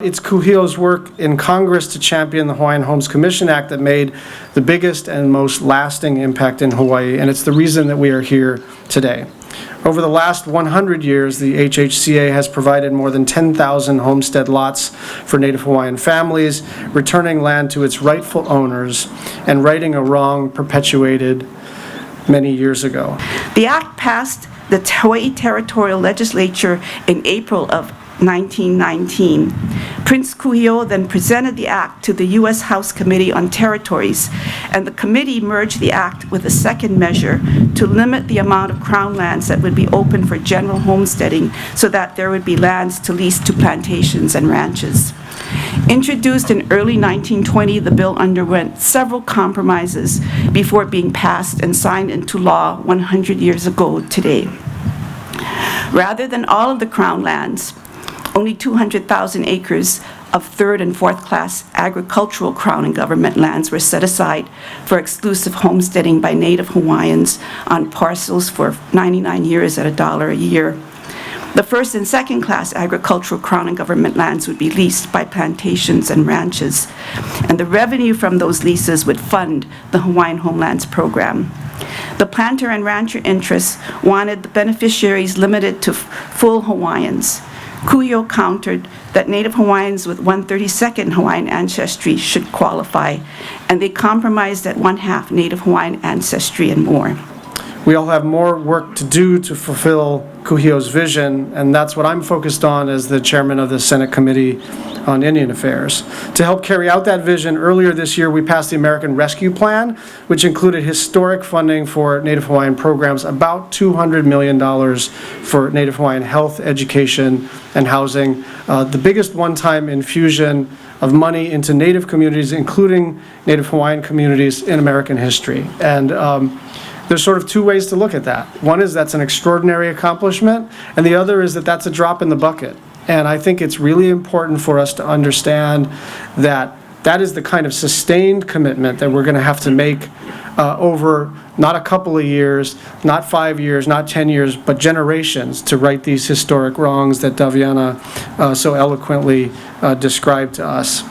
It's Kuhio's work in Congress to champion the Hawaiian Homes Commission Act that made the biggest and most lasting impact in Hawaii, and it's the reason that we are here today. Over the last 100 years, the HHCA has provided more than 10,000 homestead lots for Native Hawaiian families, returning land to its rightful owners and righting a wrong perpetuated many years ago. The act passed the Hawaii Territorial Legislature in April of 1919. Prince Kuhio then presented the act to the U.S. House Committee on Territories, and the committee merged the act with a second measure to limit the amount of crown lands that would be open for general homesteading so that there would be lands to lease to plantations and ranches. Introduced in early 1920, the bill underwent several compromises before being passed and signed into law 100 years ago today. Rather than all of the crown lands, only 200,000 acres of third and fourth class agricultural crown and government lands were set aside for exclusive homesteading by Native Hawaiians on parcels for 99 years at $1 a year. The first and second class agricultural crown and government lands would be leased by plantations and ranches, and the revenue from those leases would fund the Hawaiian Homelands Program. The planter and rancher interests wanted the beneficiaries limited to full Hawaiians. Kuhio countered that Native Hawaiians with 132nd Hawaiian ancestry should qualify, and they compromised at 1/2 Native Hawaiian ancestry and more. We all have more work to do to fulfill Kuhio's vision, and that's what I'm focused on as the chairman of the Senate Committee on Indian Affairs. To help carry out that vision, earlier this year we passed the American Rescue Plan, which included historic funding for Native Hawaiian programs, about $200 million for Native Hawaiian health, education, and housing. The biggest one-time infusion of money into Native communities, including Native Hawaiian communities in American history. And there's sort of two ways to look at that. One is that's an extraordinary accomplishment, and the other is that that's a drop in the bucket. And I think it's really important for us to understand that that is the kind of sustained commitment that we're going to have to make over not a couple of years, not 5 years, not 10 years, but generations to right these historic wrongs that Daviana so eloquently described to us.